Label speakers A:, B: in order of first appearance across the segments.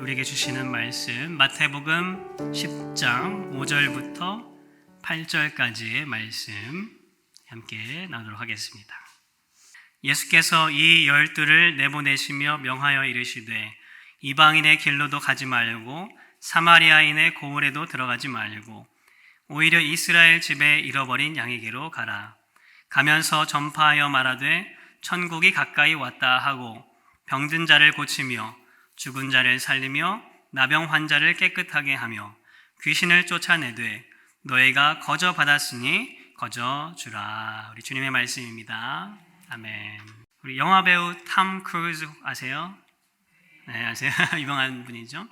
A: 우리에게 주시는 말씀 마태복음 10장 5절부터 8절까지의 말씀 함께 나누도록 하겠습니다. 예수께서 이 12를 내보내시며 명하여 이르시되 이방인의 길로도 가지 말고 사마리아인의 고을에도 들어가지 말고 오히려 이스라엘 집에 잃어버린 양에게로 가라. 가면서 전파하여 말하되 천국이 가까이 왔다 하고 병든 자를 고치며 죽은 자를 살리며 나병 환자를 깨끗하게 하며 귀신을 쫓아내되 너희가 거저 받았으니 거저 주라. 우리 주님의 말씀입니다. 아멘. 우리 영화 배우 탐 크루즈 아세요? 네, 아세요? 유명한 분이죠.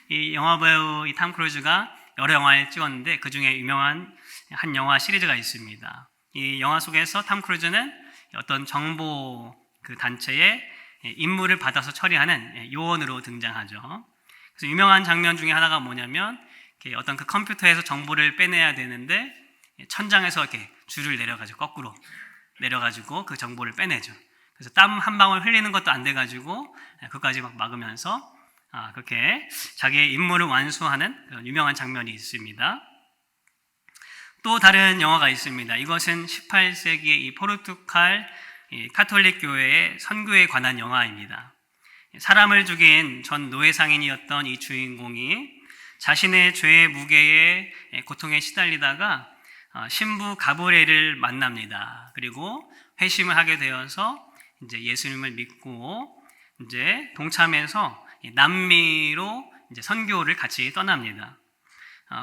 A: 이 영화 배우 이 탐 크루즈가 여러 영화를 찍었는데 그 중에 유명한 한 영화 시리즈가 있습니다. 이 영화 속에서 탐 크루즈는 어떤 정보 그 단체의 임무를 받아서 처리하는 요원으로 등장하죠. 그래서 유명한 장면 중에 하나가 뭐냐면 어떤 그 컴퓨터에서 정보를 빼내야 되는데 천장에서 이렇게 줄을 내려가지고 거꾸로 내려가지고 그 정보를 빼내죠. 그래서 땀 한 방울 흘리는 것도 안 돼가지고 그까지 막 막으면서 그렇게 자기의 임무를 완수하는 그런 유명한 장면이 있습니다. 또 다른 영화가 있습니다. 이것은 18세기의 이 포르투갈 카톨릭 교회의 선교에 관한 영화입니다. 사람을 죽인 전 노예 상인이었던 이 주인공이 자신의 죄의 무게에 고통에 시달리다가 신부 가브리엘을 만납니다. 그리고 회심을 하게 되어서 이제 예수님을 믿고 이제 동참해서 남미로 이제 선교를 같이 떠납니다.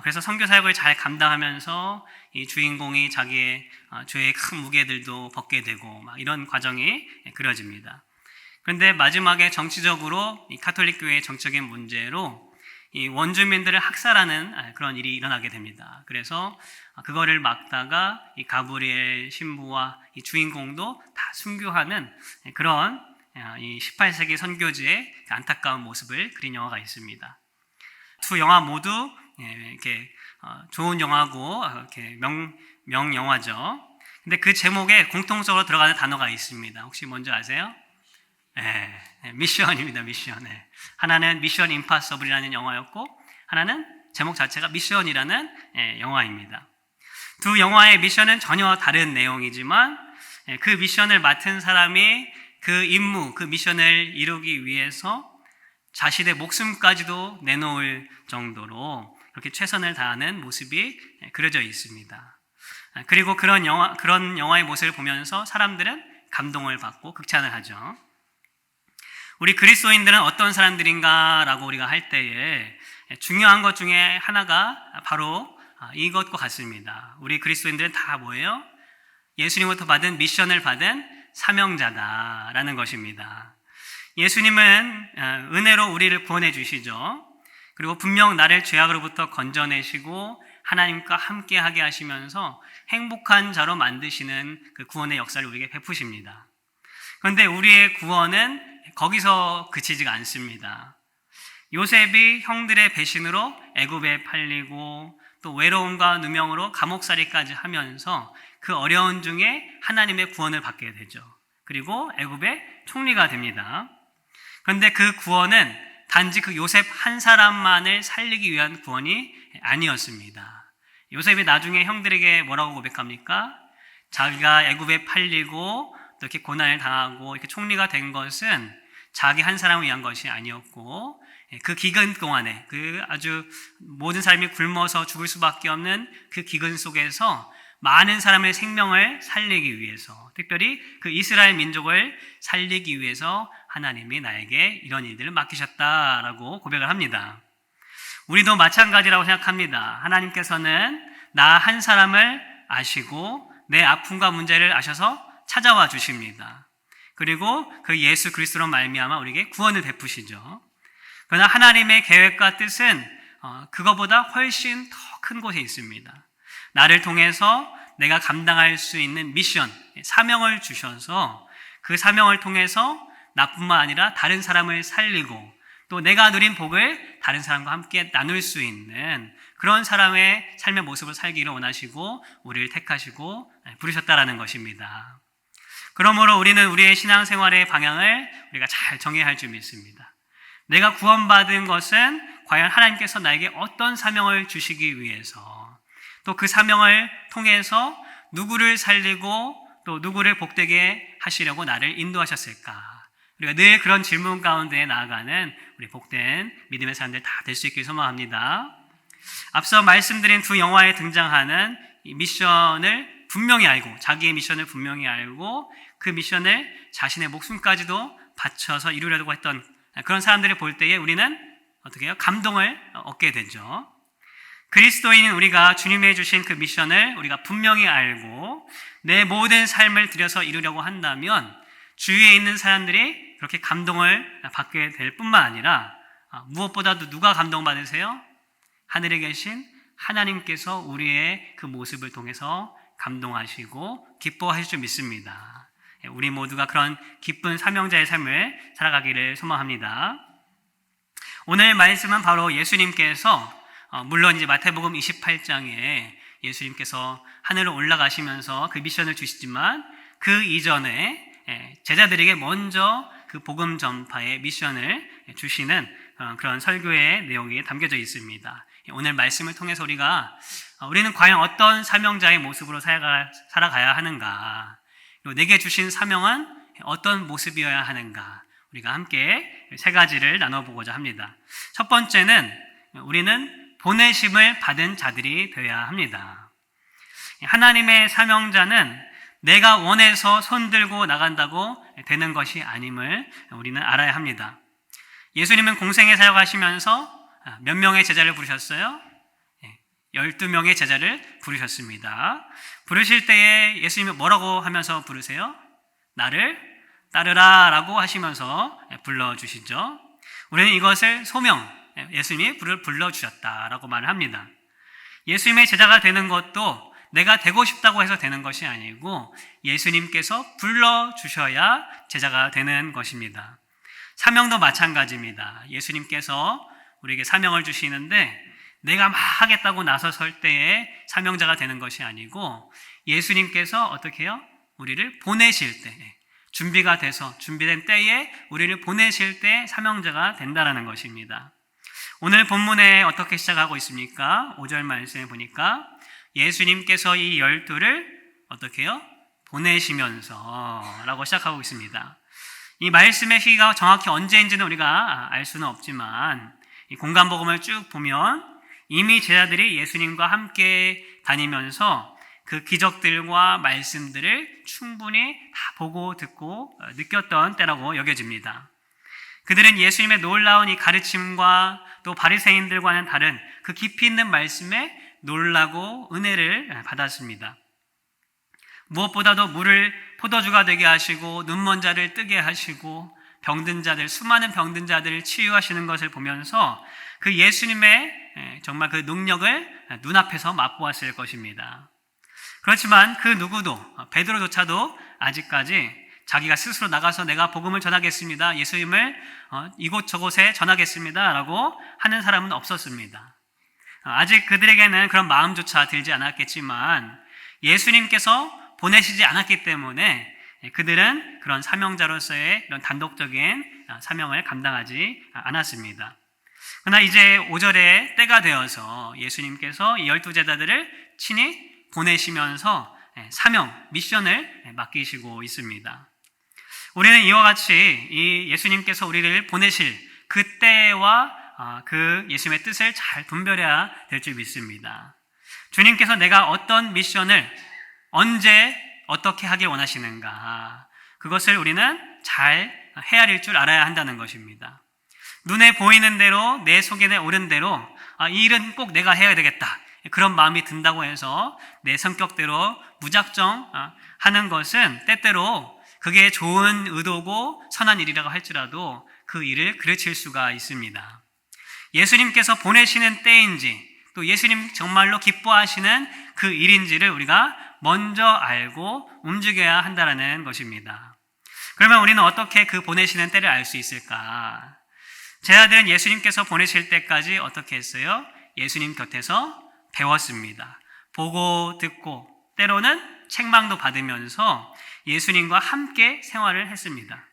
A: 그래서 선교 사역을 잘 감당하면서 이 주인공이 자기의 죄의 큰 무게들도 벗게 되고 막 이런 과정이 그려집니다. 그런데 마지막에 정치적으로 이 카톨릭 교회의 정적인 문제로 이 원주민들을 학살하는 그런 일이 일어나게 됩니다. 그래서 그거를 막다가 이 가브리엘 신부와 이 주인공도 다 순교하는 그런 이 18세기 선교지의 안타까운 모습을 그린 영화가 있습니다. 두 영화 모두 이렇게 좋은 영화고 이렇게 명 영화죠. 근데 그 제목에 공통적으로 들어가는 단어가 있습니다. 혹시 뭔지 아세요? 네, 미션입니다. 미션. 네. 하나는 미션 임파서블이라는 영화였고 하나는 제목 자체가 미션이라는 영화입니다. 두 영화의 미션은 전혀 다른 내용이지만 그 미션을 맡은 사람이 그 임무, 그 미션을 이루기 위해서 자신의 목숨까지도 내놓을 정도로 그렇게 최선을 다하는 모습이 그려져 있습니다. 그리고 그런 영화의 모습을 보면서 사람들은 감동을 받고 극찬을 하죠. 우리 그리스도인들은 어떤 사람들인가라고 우리가 할 때에 중요한 것 중에 하나가 바로 이것과 같습니다. 우리 그리스도인들은 다 뭐예요? 예수님부터 받은 미션을 받은 사명자다라는 것입니다. 예수님은 은혜로 우리를 구원해 주시죠. 그리고 분명 나를 죄악으로부터 건져내시고 하나님과 함께하게 하시면서 행복한 자로 만드시는 그 구원의 역사를 우리에게 베푸십니다. 그런데 우리의 구원은 거기서 그치지가 않습니다. 요셉이 형들의 배신으로 애굽에 팔리고 또 외로움과 누명으로 감옥살이까지 하면서 그 어려운 중에 하나님의 구원을 받게 되죠. 그리고 애굽의 총리가 됩니다. 그런데 그 구원은 단지 그 요셉 한 사람만을 살리기 위한 구원이 아니었습니다. 요셉이 나중에 형들에게 뭐라고 고백합니까? 자기가 애굽에 팔리고 또 이렇게 고난을 당하고 이렇게 총리가 된 것은 자기 한 사람을 위한 것이 아니었고 그 기근 동안에 그 아주 모든 사람이 굶어서 죽을 수밖에 없는 그 기근 속에서 많은 사람의 생명을 살리기 위해서, 특별히 그 이스라엘 민족을 살리기 위해서 하나님이 나에게 이런 일들을 맡기셨다라고 고백을 합니다. 우리도 마찬가지라고 생각합니다. 하나님께서는 나 한 사람을 아시고 내 아픔과 문제를 아셔서 찾아와 주십니다. 그리고 그 예수 그리스도로 말미암아 우리에게 구원을 베푸시죠. 그러나 하나님의 계획과 뜻은 그거보다 훨씬 더 큰 곳에 있습니다. 나를 통해서 내가 감당할 수 있는 미션, 사명을 주셔서 그 사명을 통해서 나뿐만 아니라 다른 사람을 살리고 또 내가 누린 복을 다른 사람과 함께 나눌 수 있는 그런 사람의 삶의 모습을 살기를 원하시고 우리를 택하시고 부르셨다라는 것입니다. 그러므로 우리는 우리의 신앙생활의 방향을 우리가 잘 정해야 할 줄 믿습니다. 내가 구원받은 것은 과연 하나님께서 나에게 어떤 사명을 주시기 위해서, 또 그 사명을 통해서 누구를 살리고 또 누구를 복되게 하시려고 나를 인도하셨을까? 우리가 늘 그런 질문 가운데 나아가는 우리 복된 믿음의 사람들 다 될 수 있길 소망합니다. 앞서 말씀드린 두 영화에 등장하는 이 미션을 분명히 알고, 자기의 미션을 분명히 알고 그 미션을 자신의 목숨까지도 바쳐서 이루려고 했던 그런 사람들을 볼 때에 우리는 어떻게 해요? 감동을 얻게 되죠. 그리스도인인 우리가 주님이 주신 그 미션을 우리가 분명히 알고 내 모든 삶을 들여서 이루려고 한다면 주위에 있는 사람들이 그렇게 감동을 받게 될 뿐만 아니라 무엇보다도 누가 감동받으세요? 하늘에 계신 하나님께서 우리의 그 모습을 통해서 감동하시고 기뻐하실 줄 믿습니다. 우리 모두가 그런 기쁜 사명자의 삶을 살아가기를 소망합니다. 오늘 말씀은 바로 예수님께서 물론 이제 마태복음 28장에 예수님께서 하늘로 올라가시면서 그 미션을 주시지만 그 이전에 제자들에게 먼저 그 복음 전파의 미션을 주시는 그런 설교의 내용이 담겨져 있습니다. 오늘 말씀을 통해서 우리는 과연 어떤 사명자의 모습으로 살아가야 하는가, 그리고 내게 주신 사명은 어떤 모습이어야 하는가, 우리가 함께 세 가지를 나눠보고자 합니다. 첫 번째는 우리는 보내심을 받은 자들이 되어야 합니다. 하나님의 사명자는 내가 원해서 손들고 나간다고 되는 것이 아님을 우리는 알아야 합니다. 예수님은 공생에 사역하시면서 몇 명의 제자를 부르셨어요? 12명의 제자를 부르셨습니다. 부르실 때에 예수님이 뭐라고 하면서 부르세요? 나를 따르라 라고 하시면서 불러주시죠. 우리는 이것을 소명, 예수님이 불러주셨다라고 말을 합니다. 예수님의 제자가 되는 것도 내가 되고 싶다고 해서 되는 것이 아니고 예수님께서 불러주셔야 제자가 되는 것입니다. 사명도 마찬가지입니다. 예수님께서 우리에게 사명을 주시는데 내가 막 하겠다고 나서설 때에 사명자가 되는 것이 아니고 예수님께서 어떻게 해요? 우리를 보내실 때, 준비가 돼서 준비된 때에 우리를 보내실 때 사명자가 된다라는 것입니다. 오늘 본문에 어떻게 시작하고 있습니까? 5절 말씀에 보니까 예수님께서 이 12를 어떻게 해요? 보내시면서 라고 시작하고 있습니다. 이 말씀의 시기가 정확히 언제인지는 우리가 알 수는 없지만 이 공간복음을 쭉 보면 이미 제자들이 예수님과 함께 다니면서 그 기적들과 말씀들을 충분히 다 보고 듣고 느꼈던 때라고 여겨집니다. 그들은 예수님의 놀라운 이 가르침과 또 바리새인들과는 다른 그 깊이 있는 말씀에 놀라고 은혜를 받았습니다. 무엇보다도 물을 포도주가 되게 하시고 눈먼 자를 뜨게 하시고 병든 자들, 수많은 병든 자들을 치유하시는 것을 보면서 그 예수님의 정말 그 능력을 눈앞에서 맛보았을 것입니다. 그렇지만 그 누구도, 베드로조차도 아직까지 자기가 스스로 나가서 내가 복음을 전하겠습니다, 예수님을 이곳저곳에 전하겠습니다 라고 하는 사람은 없었습니다. 아직 그들에게는 그런 마음조차 들지 않았겠지만 예수님께서 보내시지 않았기 때문에 그들은 그런 사명자로서의 이런 단독적인 사명을 감당하지 않았습니다. 그러나 이제 5절에 때가 되어서 예수님께서 이 12제자들을 친히 보내시면서 사명, 미션을 맡기시고 있습니다. 우리는 이와 같이 이 예수님께서 우리를 보내실 그 때와 그 예수님의 뜻을 잘 분별해야 될 줄 믿습니다. 주님께서 내가 어떤 미션을 언제 어떻게 하길 원하시는가, 그것을 우리는 잘 헤아릴 줄 알아야 한다는 것입니다. 눈에 보이는 대로, 내 속에 오른 대로 이 일은 꼭 내가 해야 되겠다, 그런 마음이 든다고 해서 내 성격대로 무작정 하는 것은 때때로 그게 좋은 의도고 선한 일이라고 할지라도 그 일을 그르칠 수가 있습니다. 예수님께서 보내시는 때인지 또 예수님 정말로 기뻐하시는 그 일인지를 우리가 먼저 알고 움직여야 한다는 것입니다. 그러면 우리는 어떻게 그 보내시는 때를 알 수 있을까? 제자들은 예수님께서 보내실 때까지 어떻게 했어요? 예수님 곁에서 배웠습니다. 보고 듣고 때로는 책망도 받으면서 예수님과 함께 생활을 했습니다.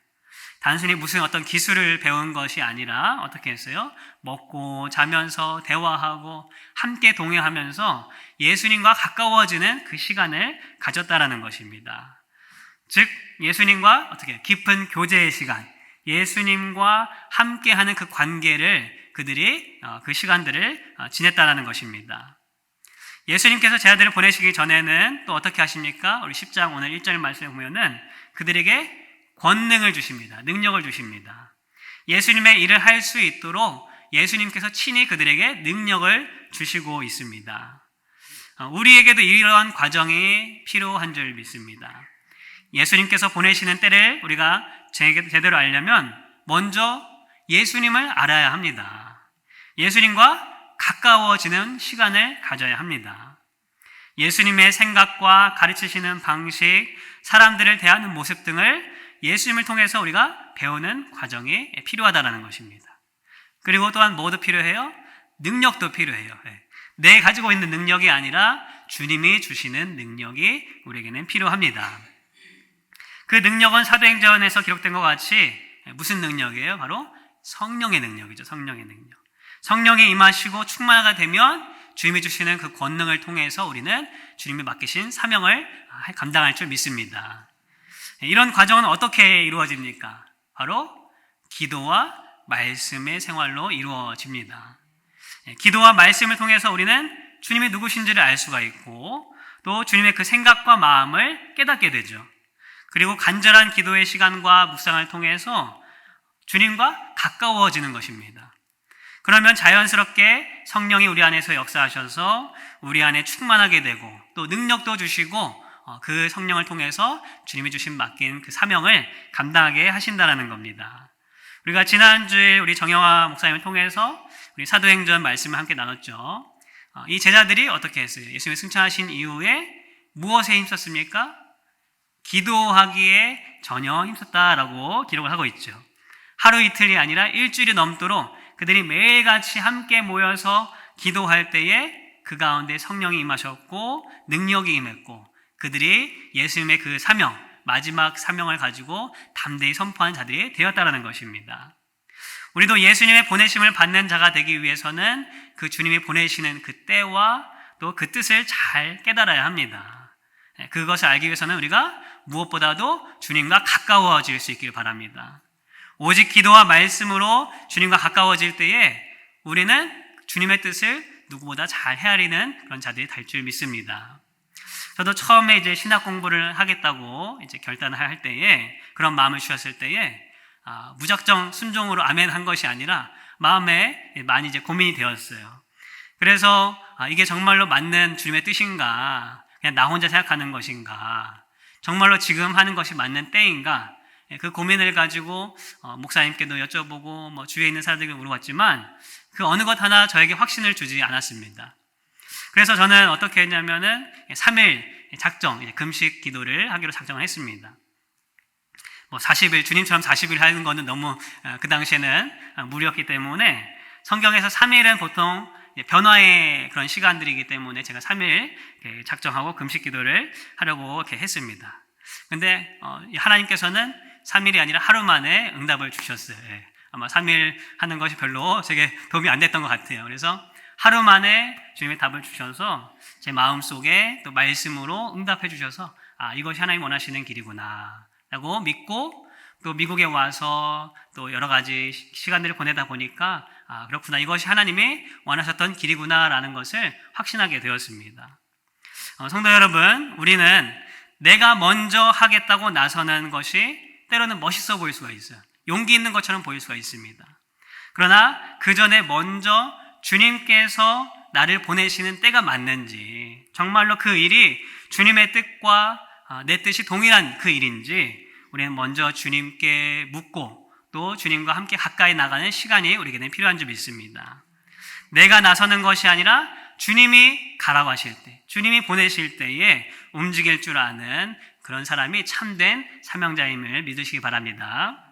A: 단순히 무슨 어떤 기술을 배운 것이 아니라 어떻게 했어요? 먹고 자면서 대화하고 함께 동행하면서 예수님과 가까워지는 그 시간을 가졌다라는 것입니다. 즉 예수님과 어떻게 깊은 교제의 시간, 예수님과 함께하는 그 관계를 그들이 그 시간들을 지냈다라는 것입니다. 예수님께서 제자들을 보내시기 전에는 또 어떻게 하십니까? 우리 10장 오늘 1절 말씀에 보면은 그들에게 권능을 주십니다. 능력을 주십니다. 예수님의 일을 할 수 있도록 예수님께서 친히 그들에게 능력을 주시고 있습니다. 우리에게도 이러한 과정이 필요한 줄 믿습니다. 예수님께서 보내시는 때를 우리가 제대로 알려면 먼저 예수님을 알아야 합니다. 예수님과 가까워지는 시간을 가져야 합니다. 예수님의 생각과 가르치시는 방식, 사람들을 대하는 모습 등을 예수님을 통해서 우리가 배우는 과정이 필요하다는 것입니다. 그리고 또한 뭐도 필요해요? 능력도 필요해요. 내 가지고 있는 능력이 아니라 주님이 주시는 능력이 우리에게는 필요합니다. 그 능력은 사도행전에서 기록된 것 같이 무슨 능력이에요? 바로 성령의 능력이죠. 성령의 능력. 성령이 임하시고 충만하게 되면 주님이 주시는 그 권능을 통해서 우리는 주님이 맡기신 사명을 감당할 줄 믿습니다. 이런 과정은 어떻게 이루어집니까? 바로 기도와 말씀의 생활로 이루어집니다. 기도와 말씀을 통해서 우리는 주님이 누구신지를 알 수가 있고 또 주님의 그 생각과 마음을 깨닫게 되죠. 그리고 간절한 기도의 시간과 묵상을 통해서 주님과 가까워지는 것입니다. 그러면 자연스럽게 성령이 우리 안에서 역사하셔서 우리 안에 충만하게 되고 또 능력도 주시고 그 성령을 통해서 주님이 주신 맡긴 그 사명을 감당하게 하신다는 겁니다. 우리가 지난주에 우리 정영화 목사님을 통해서 우리 사도행전 말씀을 함께 나눴죠. 이 제자들이 어떻게 했어요? 예수님이 승천하신 이후에 무엇에 힘썼습니까? 기도하기에 전혀 힘썼다라고 기록을 하고 있죠. 하루 이틀이 아니라 일주일이 넘도록 그들이 매일같이 함께 모여서 기도할 때에 그 가운데 성령이 임하셨고 능력이 임했고 그들이 예수님의 그 사명, 마지막 사명을 가지고 담대히 선포한 자들이 되었다라는 것입니다. 우리도 예수님의 보내심을 받는 자가 되기 위해서는 그 주님이 보내시는 그 때와 또 그 뜻을 잘 깨달아야 합니다. 그것을 알기 위해서는 우리가 무엇보다도 주님과 가까워질 수 있길 바랍니다. 오직 기도와 말씀으로 주님과 가까워질 때에 우리는 주님의 뜻을 누구보다 잘 헤아리는 그런 자들이 될 줄 믿습니다. 저도 처음에 이제 신학 공부를 하겠다고 이제 결단을 할 때에 그런 마음을 주셨을 때에 무작정 순종으로 아멘 한 것이 아니라 마음에 많이 이제 고민이 되었어요. 그래서 이게 정말로 맞는 주님의 뜻인가, 그냥 나 혼자 생각하는 것인가, 정말로 지금 하는 것이 맞는 때인가, 그 고민을 가지고 목사님께도 여쭤보고 주위에 있는 사람들에게 물어봤지만 그 어느 것 하나 저에게 확신을 주지 않았습니다. 그래서 저는 어떻게 했냐면은 3일 작정, 금식 기도를 하기로 작정을 했습니다. 40일, 주님처럼 40일 하는 거는 너무 그 당시에는 무리였기 때문에 성경에서 3일은 보통 변화의 그런 시간들이기 때문에 제가 3일 작정하고 금식 기도를 하려고 이렇게 했습니다. 근데 하나님께서는 3일이 아니라 하루 만에 응답을 주셨어요. 아마 3일 하는 것이 별로 제게 도움이 안 됐던 것 같아요. 그래서 하루 만에 주님의 답을 주셔서 제 마음속에 또 말씀으로 응답해 주셔서 이것이 하나님 원하시는 길이구나 라고 믿고 또 미국에 와서 또 여러 가지 시간들을 보내다 보니까 그렇구나, 이것이 하나님이 원하셨던 길이구나 라는 것을 확신하게 되었습니다. 성도 여러분, 우리는 내가 먼저 하겠다고 나서는 것이 때로는 멋있어 보일 수가 있어요. 용기 있는 것처럼 보일 수가 있습니다. 그러나 그 전에 먼저 주님께서 나를 보내시는 때가 맞는지, 정말로 그 일이 주님의 뜻과 내 뜻이 동일한 그 일인지 우리는 먼저 주님께 묻고 또 주님과 함께 가까이 나가는 시간이 우리에게는 필요한 줄 믿습니다. 내가 나서는 것이 아니라 주님이 가라고 하실 때, 주님이 보내실 때에 움직일 줄 아는 그런 사람이 참된 사명자임을 믿으시기 바랍니다.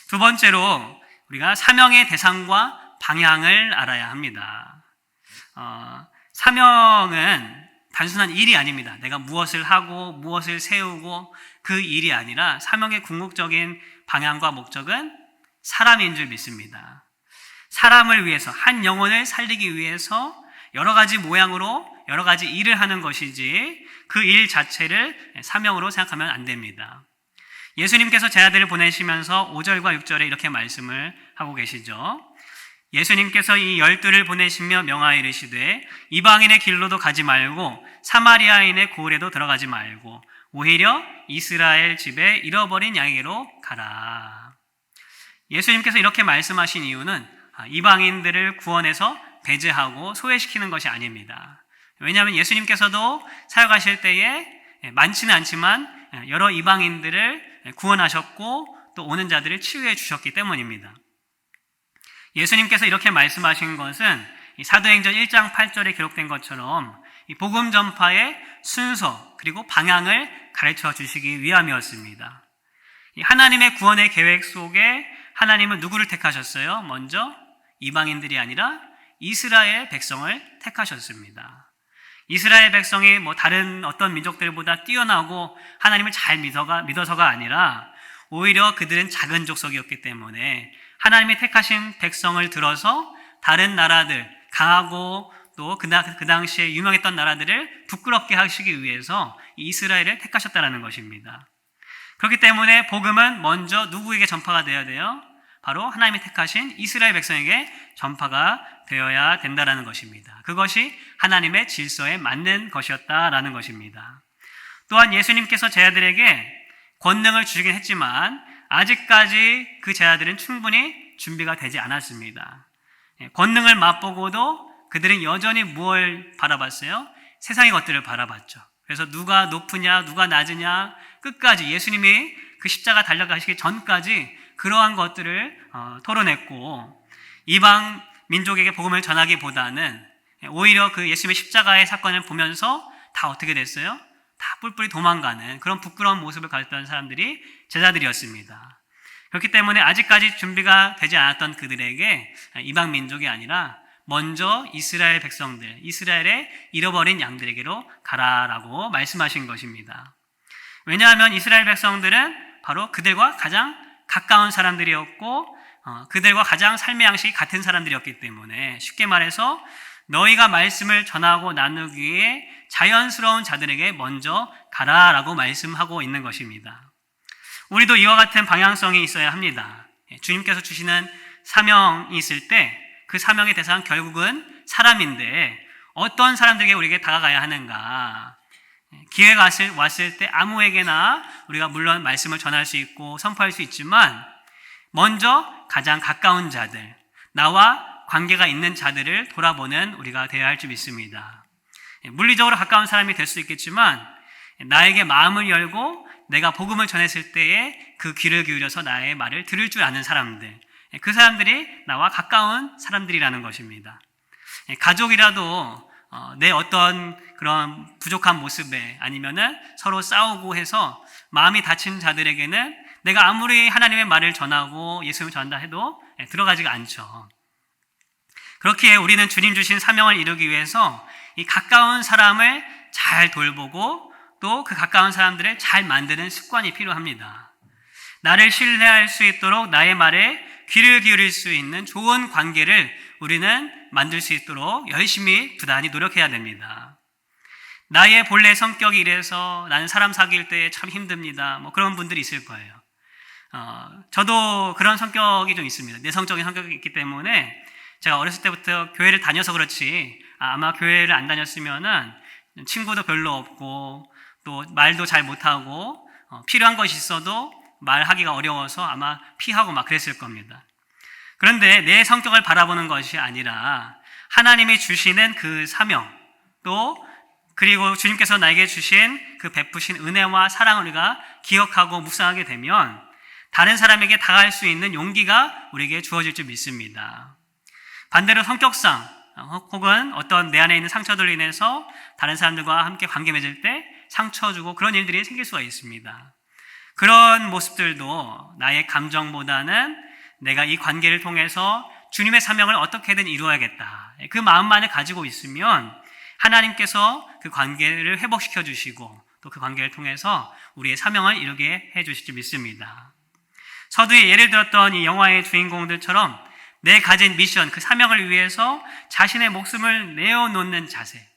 A: 두 번째로 우리가 사명의 대상과 방향을 알아야 합니다. 사명은 단순한 일이 아닙니다. 내가 무엇을 하고 무엇을 세우고 그 일이 아니라 사명의 궁극적인 방향과 목적은 사람인 줄 믿습니다. 사람을 위해서, 한 영혼을 살리기 위해서 여러 가지 모양으로 여러 가지 일을 하는 것이지 그 일 자체를 사명으로 생각하면 안 됩니다. 예수님께서 제 아들을 보내시면서 5절과 6절에 이렇게 말씀을 하고 계시죠. 예수님께서 이 12를 보내시며 명하여 이르시되 이방인의 길로도 가지 말고 사마리아인의 고을에도 들어가지 말고 오히려 이스라엘 집에 잃어버린 양에게로 가라. 예수님께서 이렇게 말씀하신 이유는 이방인들을 구원해서 배제하고 소외시키는 것이 아닙니다. 왜냐하면 예수님께서도 사역하실 때에 많지는 않지만 여러 이방인들을 구원하셨고 또 오는 자들을 치유해 주셨기 때문입니다. 예수님께서 이렇게 말씀하신 것은 사도행전 1장 8절에 기록된 것처럼 복음 전파의 순서 그리고 방향을 가르쳐 주시기 위함이었습니다. 하나님의 구원의 계획 속에 하나님은 누구를 택하셨어요? 먼저 이방인들이 아니라 이스라엘 백성을 택하셨습니다. 이스라엘 백성이 다른 어떤 민족들보다 뛰어나고 하나님을 잘 믿어서가 아니라 오히려 그들은 작은 족속이었기 때문에 하나님이 택하신 백성을 들어서 다른 나라들, 강하고 또 그 당시에 유명했던 나라들을 부끄럽게 하시기 위해서 이스라엘을 택하셨다는 것입니다. 그렇기 때문에 복음은 먼저 누구에게 전파가 되어야 돼요? 바로 하나님이 택하신 이스라엘 백성에게 전파가 되어야 된다는 것입니다. 그것이 하나님의 질서에 맞는 것이었다라는 것입니다. 또한 예수님께서 제 아들에게 권능을 주시긴 했지만 아직까지 그 제 아들은 충분히 준비가 되지 않았습니다. 권능을 맛보고도 그들은 여전히 무엇을 바라봤어요? 세상의 것들을 바라봤죠. 그래서 누가 높으냐, 누가 낮으냐, 끝까지 예수님이 그 십자가 달려가시기 전까지 그러한 것들을 토론했고 이방 민족에게 복음을 전하기보다는 오히려 그 예수님의 십자가의 사건을 보면서 다 어떻게 됐어요? 다 뿔뿔이 도망가는 그런 부끄러운 모습을 가졌던 사람들이 제자들이었습니다. 그렇기 때문에 아직까지 준비가 되지 않았던 그들에게 이방 민족이 아니라 먼저 이스라엘 백성들, 이스라엘의 잃어버린 양들에게로 가라라고 말씀하신 것입니다. 왜냐하면 이스라엘 백성들은 바로 그들과 가장 가까운 사람들이었고 그들과 가장 삶의 양식이 같은 사람들이었기 때문에 쉽게 말해서 너희가 말씀을 전하고 나누기에 자연스러운 자들에게 먼저 가라라고 말씀하고 있는 것입니다. 우리도 이와 같은 방향성이 있어야 합니다. 주님께서 주시는 사명이 있을 때 그 사명의 대상은 결국은 사람인데 어떤 사람들에게 우리에게 다가가야 하는가? 기회가 왔을 때 아무에게나 우리가 물론 말씀을 전할 수 있고 선포할 수 있지만 먼저 가장 가까운 자들, 나와 관계가 있는 자들을 돌아보는 우리가 되어야 할 줄 믿습니다. 물리적으로 가까운 사람이 될 수 있겠지만 나에게 마음을 열고 내가 복음을 전했을 때에 그 귀를 기울여서 나의 말을 들을 줄 아는 사람들, 그 사람들이 나와 가까운 사람들이라는 것입니다. 가족이라도 내 어떤 그런 부족한 모습에 아니면은 서로 싸우고 해서 마음이 다친 자들에게는 내가 아무리 하나님의 말을 전하고 예수님을 전한다 해도 들어가지가 않죠. 그렇기에 우리는 주님 주신 사명을 이루기 위해서 이 가까운 사람을 잘 돌보고 또 그 가까운 사람들을 잘 만드는 습관이 필요합니다. 나를 신뢰할 수 있도록 나의 말에 귀를 기울일 수 있는 좋은 관계를 우리는 만들 수 있도록 열심히 부단히 노력해야 됩니다. 나의 본래 성격이 이래서 나는 사람 사귈 때 참 힘듭니다. 그런 분들이 있을 거예요. 저도 그런 성격이 좀 있습니다. 내성적인 성격이 있기 때문에 제가 어렸을 때부터 교회를 다녀서 그렇지 아마 교회를 안 다녔으면은 친구도 별로 없고 또 말도 잘 못하고 필요한 것이 있어도 말하기가 어려워서 아마 피하고 막 그랬을 겁니다. 그런데 내 성격을 바라보는 것이 아니라 하나님이 주시는 그 사명 또 그리고 주님께서 나에게 주신 그 베푸신 은혜와 사랑을 우리가 기억하고 묵상하게 되면 다른 사람에게 다가갈 수 있는 용기가 우리에게 주어질 줄 믿습니다. 반대로 성격상 혹은 어떤 내 안에 있는 상처들로 인해서 다른 사람들과 함께 관계 맺을 때 상처 주고 그런 일들이 생길 수가 있습니다. 그런 모습들도 나의 감정보다는 내가 이 관계를 통해서 주님의 사명을 어떻게든 이루어야겠다. 그 마음만을 가지고 있으면 하나님께서 그 관계를 회복시켜 주시고 또 그 관계를 통해서 우리의 사명을 이루게 해 주실 줄 믿습니다. 서두에 예를 들었던 이 영화의 주인공들처럼 내 가진 미션, 그 사명을 위해서 자신의 목숨을 내어놓는 자세,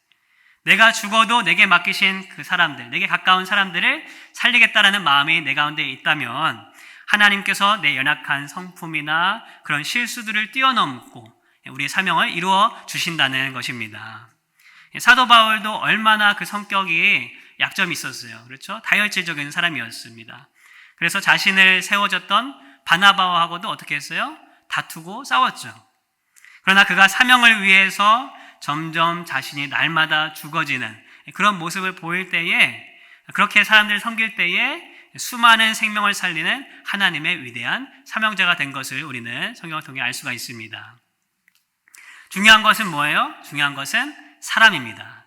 A: 내가 죽어도 내게 맡기신 그 사람들, 내게 가까운 사람들을 살리겠다라는 마음이 내 가운데 있다면 하나님께서 내 연약한 성품이나 그런 실수들을 뛰어넘고 우리의 사명을 이루어 주신다는 것입니다. 사도 바울도 얼마나 그 성격이 약점이 있었어요. 그렇죠? 다혈질적인 사람이었습니다. 그래서 자신을 세워줬던 바나바하고도 어떻게 했어요? 다투고 싸웠죠. 그러나 그가 사명을 위해서 점점 자신이 날마다 죽어지는 그런 모습을 보일 때에, 그렇게 사람들을 섬길 때에 수많은 생명을 살리는 하나님의 위대한 사명자가 된 것을 우리는 성경을 통해 알 수가 있습니다. 중요한 것은 뭐예요? 중요한 것은 사람입니다.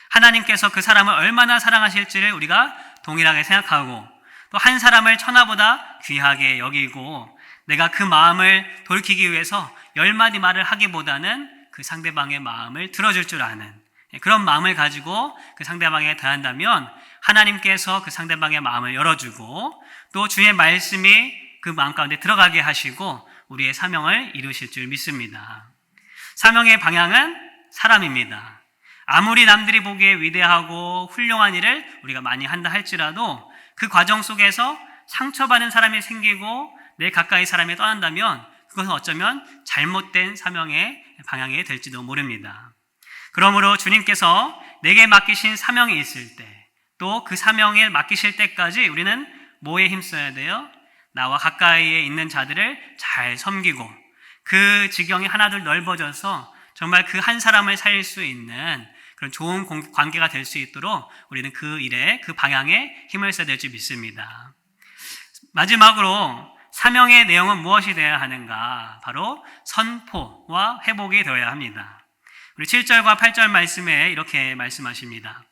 A: 하나님께서 그 사람을 얼마나 사랑하실지를 우리가 동일하게 생각하고, 또 한 사람을 천하보다 귀하게 여기고 내가 그 마음을 돌이키기 위해서 10마디 말을 하기보다는 그 상대방의 마음을 들어줄 줄 아는 그런 마음을 가지고 그 상대방에 대한다면 하나님께서 그 상대방의 마음을 열어주고, 또 주의 말씀이 그 마음 가운데 들어가게 하시고 우리의 사명을 이루실 줄 믿습니다. 사명의 방향은 사람입니다. 아무리 남들이 보기에 위대하고 훌륭한 일을 우리가 많이 한다 할지라도 그 과정 속에서 상처받는 사람이 생기고 내 가까이 사람이 떠난다면 그것은 어쩌면 잘못된 사명의 방향이 될지도 모릅니다. 그러므로 주님께서 내게 맡기신 사명이 있을 때, 또 그 사명에 맡기실 때까지 우리는 뭐에 힘써야 돼요? 나와 가까이에 있는 자들을 잘 섬기고 그 지경이 하나둘 넓어져서 정말 그 한 사람을 살릴 수 있는 그런 좋은 관계가 될 수 있도록 우리는 그 일에, 그 방향에 힘을 써야 될지 믿습니다. 마지막으로 사명의 내용은 무엇이 되어야 하는가? 바로 선포와 회복이 되어야 합니다. 우리 7절과 8절 말씀에 이렇게 말씀하십니다.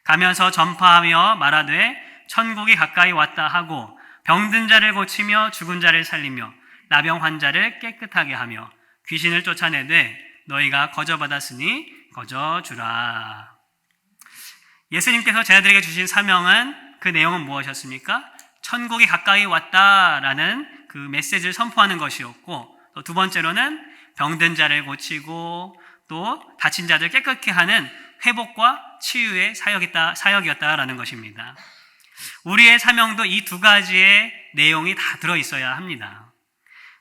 A: 가면서 전파하며 말하되 천국이 가까이 왔다 하고 병든 자를 고치며 죽은 자를 살리며 나병 환자를 깨끗하게 하며 귀신을 쫓아내되 너희가 거저받았으니 거저주라. 예수님께서 제자들에게 주신 사명은, 그 내용은 무엇이었습니까? 천국이 가까이 왔다라는 그 메시지를 선포하는 것이었고, 또 두 번째로는 병든 자를 고치고 또 다친 자들 깨끗게 하는 회복과 치유의 사역이었다라는 것입니다. 우리의 사명도 이 두 가지의 내용이 다 들어있어야 합니다.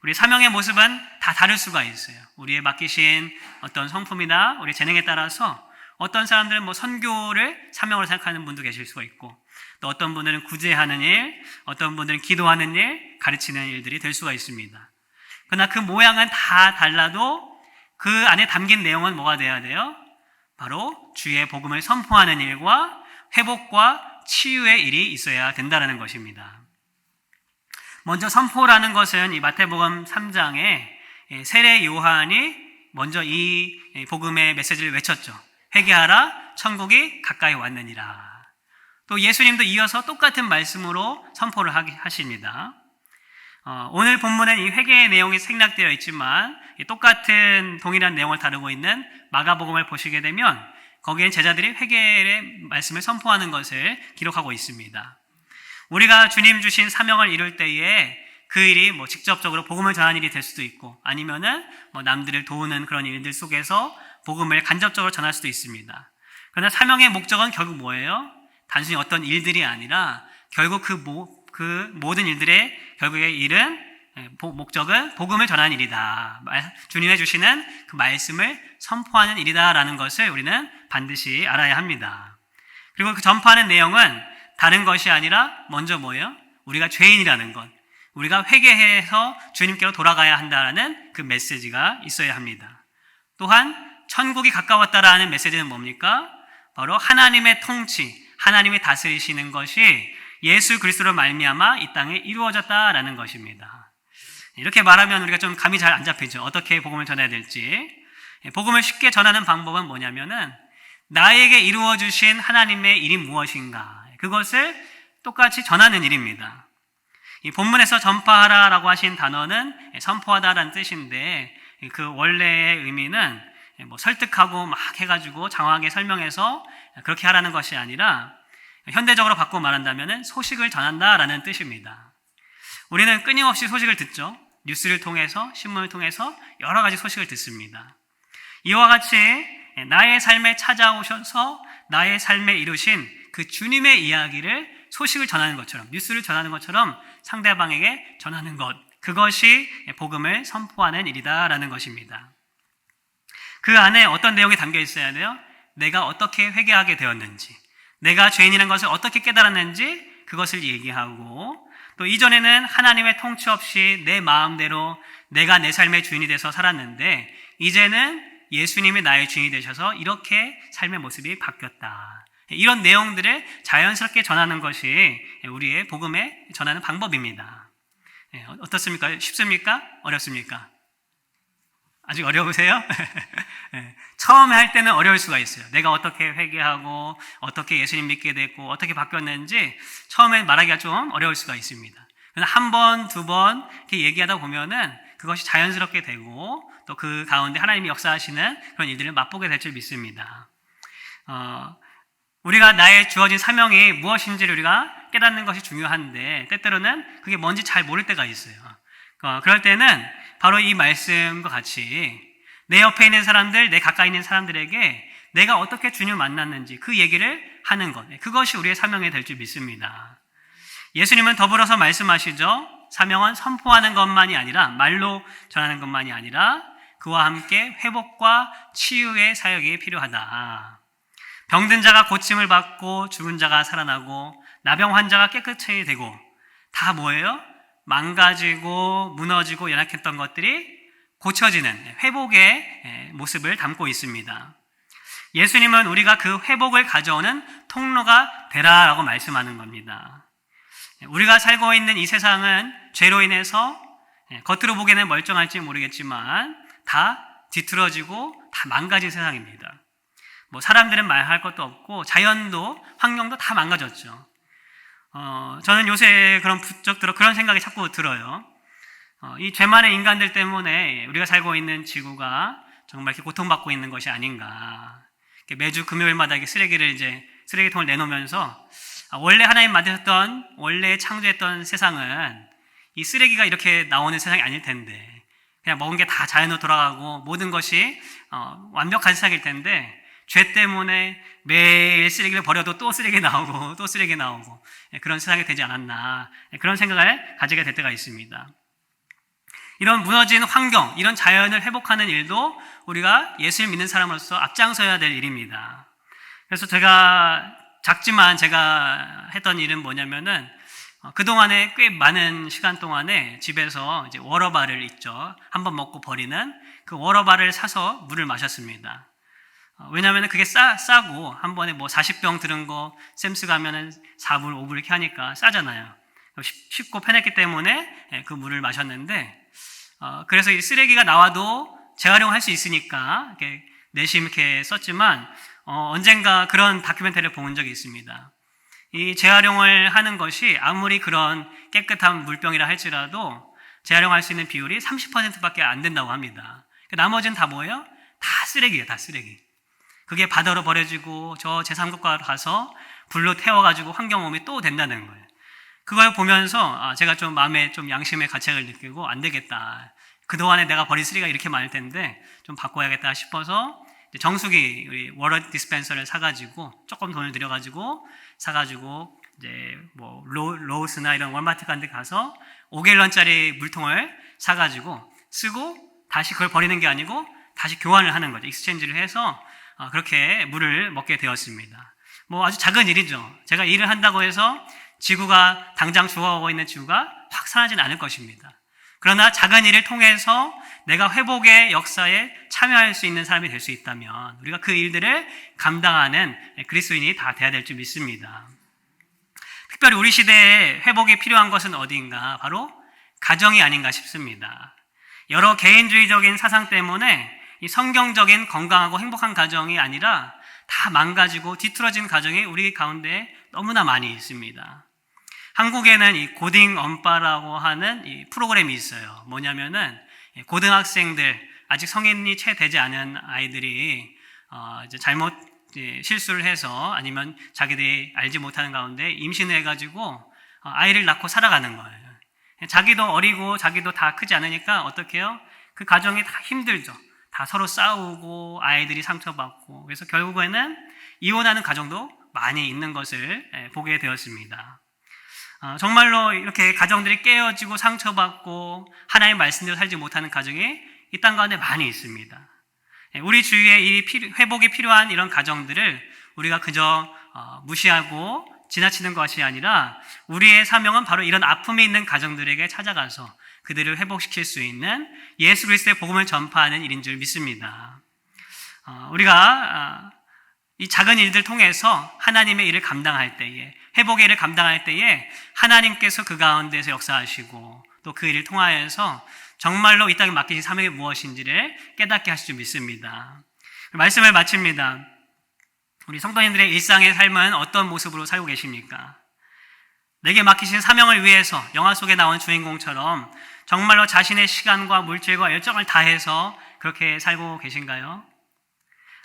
A: 우리 사명의 모습은 다 다를 수가 있어요. 우리의 맡기신 어떤 성품이나 우리 재능에 따라서 어떤 사람들은 선교를 사명으로 생각하는 분도 계실 수가 있고, 또 어떤 분들은 구제하는 일, 어떤 분들은 기도하는 일, 가르치는 일들이 될 수가 있습니다. 그러나 그 모양은 다 달라도 그 안에 담긴 내용은 뭐가 돼야 돼요? 바로 주의 복음을 선포하는 일과 회복과 치유의 일이 있어야 된다는 것입니다. 먼저 선포라는 것은 이 마태복음 3장에 세례 요한이 먼저 이 복음의 메시지를 외쳤죠. 회개하라, 천국이 가까이 왔느니라. 또 예수님도 이어서 똑같은 말씀으로 선포를 하십니다. 오늘 본문은 이 회개의 내용이 생략되어 있지만 똑같은 동일한 내용을 다루고 있는 마가복음을 보시게 되면 거기에 제자들이 회개의 말씀을 선포하는 것을 기록하고 있습니다. 우리가 주님 주신 사명을 이룰 때에 그 일이 직접적으로 복음을 전하는 일이 될 수도 있고, 아니면은 남들을 도우는 그런 일들 속에서 복음을 간접적으로 전할 수도 있습니다. 그러나 사명의 목적은 결국 뭐예요? 단순히 어떤 일들이 아니라 결국 그 모든 일들의 결국의 일은, 목적은 복음을 전하는 일이다. 주님이 주시는 그 말씀을 선포하는 일이다라는 것을 우리는 반드시 알아야 합니다. 그리고 그 전파하는 내용은 다른 것이 아니라 먼저 뭐예요? 우리가 죄인이라는 것, 우리가 회개해서 주님께로 돌아가야 한다는 그 메시지가 있어야 합니다. 또한 천국이 가까웠다라는 메시지는 뭡니까? 바로 하나님의 통치, 하나님이 다스리시는 것이 예수 그리스도로 말미암아 이 땅에 이루어졌다라는 것입니다. 이렇게 말하면 우리가 좀 감이 잘 안 잡히죠. 어떻게 복음을 전해야 될지. 복음을 쉽게 전하는 방법은 뭐냐면은 나에게 이루어 주신 하나님의 일이 무엇인가, 그것을 똑같이 전하는 일입니다. 이 본문에서 전파하라라고 하신 단어는 선포하다라는 뜻인데, 그 원래의 의미는 설득하고 막 해가지고 장황하게 설명해서 그렇게 하라는 것이 아니라 현대적으로 바꿔 말한다면 소식을 전한다라는 뜻입니다. 우리는 끊임없이 소식을 듣죠. 뉴스를 통해서, 신문을 통해서 여러 가지 소식을 듣습니다. 이와 같이 나의 삶에 찾아오셔서 나의 삶에 이루신 그 주님의 이야기를 소식을 전하는 것처럼, 뉴스를 전하는 것처럼 상대방에게 전하는 것, 그것이 복음을 선포하는 일이다라는 것입니다. 그 안에 어떤 내용이 담겨 있어야 돼요? 내가 어떻게 회개하게 되었는지, 내가 죄인이라는 것을 어떻게 깨달았는지 그것을 얘기하고, 또 이전에는 하나님의 통치 없이 내 마음대로 내가 내 삶의 주인이 돼서 살았는데 이제는 예수님이 나의 주인이 되셔서 이렇게 삶의 모습이 바뀌었다. 이런 내용들을 자연스럽게 전하는 것이 우리의 복음에 전하는 방법입니다. 어떻습니까? 쉽습니까? 어렵습니까? 아직 어려우세요? 처음에 할 때는 어려울 수가 있어요. 내가 어떻게 회개하고 어떻게 예수님 믿게 됐고 어떻게 바뀌었는지 처음에 말하기가 좀 어려울 수가 있습니다. 그러나 한 번, 두 번 이렇게 얘기하다 보면은 그것이 자연스럽게 되고 또 그 가운데 하나님이 역사하시는 그런 일들을 맛보게 될 줄 믿습니다. 우리가 나의 주어진 사명이 무엇인지를 우리가 깨닫는 것이 중요한데 때때로는 그게 뭔지 잘 모를 때가 있어요. 그럴 때는 바로 이 말씀과 같이 내 옆에 있는 사람들, 내 가까이 있는 사람들에게 내가 어떻게 주님을 만났는지 그 얘기를 하는 것, 그것이 우리의 사명이 될 줄 믿습니다. 예수님은 더불어서 말씀하시죠. 사명은 선포하는 것만이 아니라, 말로 전하는 것만이 아니라 그와 함께 회복과 치유의 사역이 필요하다. 병든 자가 고침을 받고 죽은 자가 살아나고 나병 환자가 깨끗이 되고 다 뭐예요? 망가지고 무너지고 연약했던 것들이 고쳐지는 회복의 모습을 담고 있습니다. 예수님은 우리가 그 회복을 가져오는 통로가 되라라고 말씀하는 겁니다. 우리가 살고 있는 이 세상은 죄로 인해서 겉으로 보기에는 멀쩡할지 모르겠지만 다 뒤틀어지고 다 망가진 세상입니다. 뭐 사람들은 말할 것도 없고 자연도 환경도 다 망가졌죠. 저는 요새 그런 생각이 자꾸 들어요. 이 죄 많은 인간들 때문에 우리가 살고 있는 지구가 정말 이렇게 고통받고 있는 것이 아닌가. 매주 금요일마다 이렇게 쓰레기통을 내놓으면서 원래 하나님 만드셨던, 원래 창조했던 세상은 이 쓰레기가 이렇게 나오는 세상이 아닐 텐데, 그냥 먹은 게 다 자연으로 돌아가고 모든 것이 완벽한 세상일 텐데, 죄 때문에 매일 쓰레기를 버려도 또 쓰레기 나오고 또 쓰레기 나오고 그런 세상이 되지 않았나, 그런 생각을 가지게 될 때가 있습니다. 이런 무너진 환경, 이런 자연을 회복하는 일도 우리가 예수를 믿는 사람으로서 앞장서야 될 일입니다. 그래서 작지만 제가 했던 일은 뭐냐면은 그동안에 꽤 많은 시간 동안에 집에서 이제 워러바를 있죠. 한번 먹고 버리는 그 워러바를 사서 물을 마셨습니다. 왜냐하면 그게 싸고 한 번에 뭐 40병 들은 거 샘스 가면은 4불, 5불 이렇게 하니까 싸잖아요. 쉽고 편했기 때문에 그 물을 마셨는데, 그래서 이 쓰레기가 나와도 재활용할 수 있으니까 이렇게 내심 이렇게 썼지만, 언젠가 그런 다큐멘터리를 본 적이 있습니다. 이 재활용을 하는 것이 아무리 그런 깨끗한 물병이라 할지라도 재활용할 수 있는 비율이 30%밖에 안 된다고 합니다. 나머지는 다 뭐예요? 다 쓰레기예요, 다 쓰레기. 그게 바다로 버려지고 저 제3국가로 가서 불로 태워가지고 환경오염이 또 된다는 거예요. 그걸 보면서 제가 좀 마음에 좀 양심의 가책을 느끼고 안 되겠다. 그동안에 내가 버린 쓰레기가 이렇게 많을 텐데 좀 바꿔야겠다 싶어서 정수기, 우리 워터 디스펜서를 사가지고 조금 돈을 들여가지고 사가지고 이제 뭐 로스나 이런 월마트 같은 데 가서 5갤런짜리 물통을 사가지고 쓰고 다시 그걸 버리는 게 아니고 다시 교환을 하는 거죠. 익스체인지를 해서 그렇게 물을 먹게 되었습니다. 뭐 아주 작은 일이죠. 제가 일을 한다고 해서 지구가 당장 죽어가고 있는 지구가 확 사라지는 않을 것입니다. 그러나 작은 일을 통해서 내가 회복의 역사에 참여할 수 있는 사람이 될 수 있다면 우리가 그 일들을 감당하는 그리스도인이 다 돼야 될 줄 믿습니다. 특별히 우리 시대에 회복이 필요한 것은 어디인가? 바로 가정이 아닌가 싶습니다. 여러 개인주의적인 사상 때문에 이 성경적인 건강하고 행복한 가정이 아니라 다 망가지고 뒤틀어진 가정이 우리 가운데 너무나 많이 있습니다. 한국에는 이 고딩 엄빠라고 하는 이 프로그램이 있어요. 뭐냐면은 고등학생들, 아직 성인이 채 되지 않은 아이들이 이제 잘못 실수를 해서 아니면 자기들이 알지 못하는 가운데 임신을 해가지고 아이를 낳고 살아가는 거예요. 자기도 어리고 자기도 다 크지 않으니까 어떻게 해요? 그 가정이 다 힘들죠. 다 서로 싸우고 아이들이 상처받고, 그래서 결국에는 이혼하는 가정도 많이 있는 것을 보게 되었습니다. 정말로 이렇게 가정들이 깨어지고 상처받고 하나님의 말씀대로 살지 못하는 가정이 이 땅 가운데 많이 있습니다. 우리 주위에 이 회복이 필요한 이런 가정들을 우리가 그저 무시하고 지나치는 것이 아니라 우리의 사명은 바로 이런 아픔이 있는 가정들에게 찾아가서 그들을 회복시킬 수 있는 예수 그리스도의 복음을 전파하는 일인 줄 믿습니다. 우리가 이 작은 일들 통해서 하나님의 일을 감당할 때에, 회복의 일을 감당할 때에 하나님께서 그 가운데서 역사하시고 또 그 일을 통하여서 정말로 이 땅에 맡기신 사명이 무엇인지를 깨닫게 하실 줄 믿습니다. 말씀을 마칩니다. 우리 성도님들의 일상의 삶은 어떤 모습으로 살고 계십니까? 내게 맡기신 사명을 위해서 영화 속에 나온 주인공처럼 정말로 자신의 시간과 물질과 열정을 다해서 그렇게 살고 계신가요?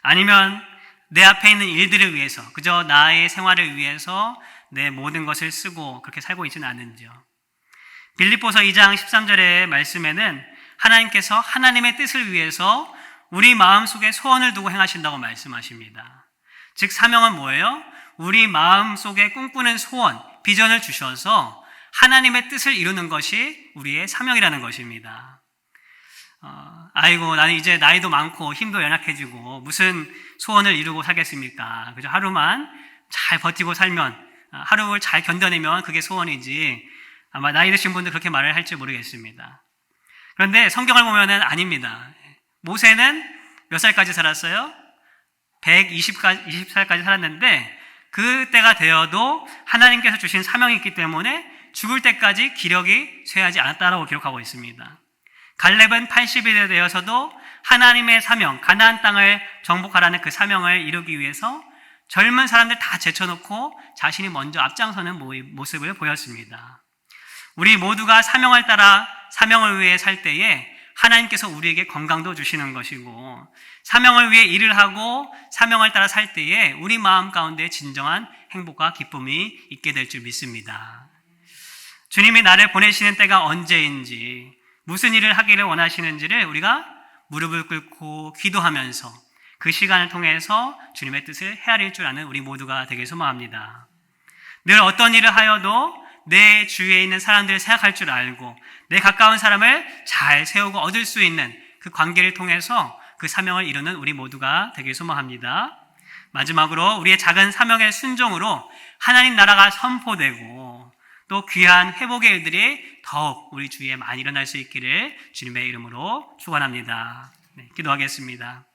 A: 아니면 내 앞에 있는 일들을 위해서, 그저 나의 생활을 위해서 내 모든 것을 쓰고 그렇게 살고 있지는 않은지요? 빌립보서 2장 13절의 말씀에는 하나님께서 하나님의 뜻을 위해서 우리 마음속에 소원을 두고 행하신다고 말씀하십니다. 즉 사명은 뭐예요? 우리 마음속에 꿈꾸는 소원, 비전을 주셔서 하나님의 뜻을 이루는 것이 우리의 사명이라는 것입니다. 아이고 나는 이제 나이도 많고 힘도 연약해지고 무슨 소원을 이루고 살겠습니까? 그저 하루만 잘 버티고 살면, 하루를 잘 견뎌내면 그게 소원이지, 아마 나이 드신 분들 그렇게 말을 할지 모르겠습니다. 그런데 성경을 보면은 아닙니다. 모세는 몇 살까지 살았어요? 120살까지 살았는데 그때가 되어도 하나님께서 주신 사명이 있기 때문에 죽을 때까지 기력이 쇠하지 않았다라고 기록하고 있습니다. 갈렙은 80이 되어서도 하나님의 사명, 가나안 땅을 정복하라는 그 사명을 이루기 위해서 젊은 사람들 다 제쳐놓고 자신이 먼저 앞장서는 모습을 보였습니다. 우리 모두가 사명을 따라 사명을 위해 살 때에 하나님께서 우리에게 건강도 주시는 것이고, 사명을 위해 일을 하고 사명을 따라 살 때에 우리 마음 가운데 진정한 행복과 기쁨이 있게 될 줄 믿습니다. 주님이 나를 보내시는 때가 언제인지, 무슨 일을 하기를 원하시는지를 우리가 무릎을 꿇고 기도하면서 그 시간을 통해서 주님의 뜻을 헤아릴 줄 아는 우리 모두가 되길 소망합니다. 늘 어떤 일을 하여도 내 주위에 있는 사람들을 생각할 줄 알고 내 가까운 사람을 잘 세우고 얻을 수 있는 그 관계를 통해서 그 사명을 이루는 우리 모두가 되길 소망합니다. 마지막으로 우리의 작은 사명의 순종으로 하나님 나라가 선포되고 또 귀한 회복의 일들이 더욱 우리 주위에 많이 일어날 수 있기를 주님의 이름으로 축원합니다. 기도하겠습니다.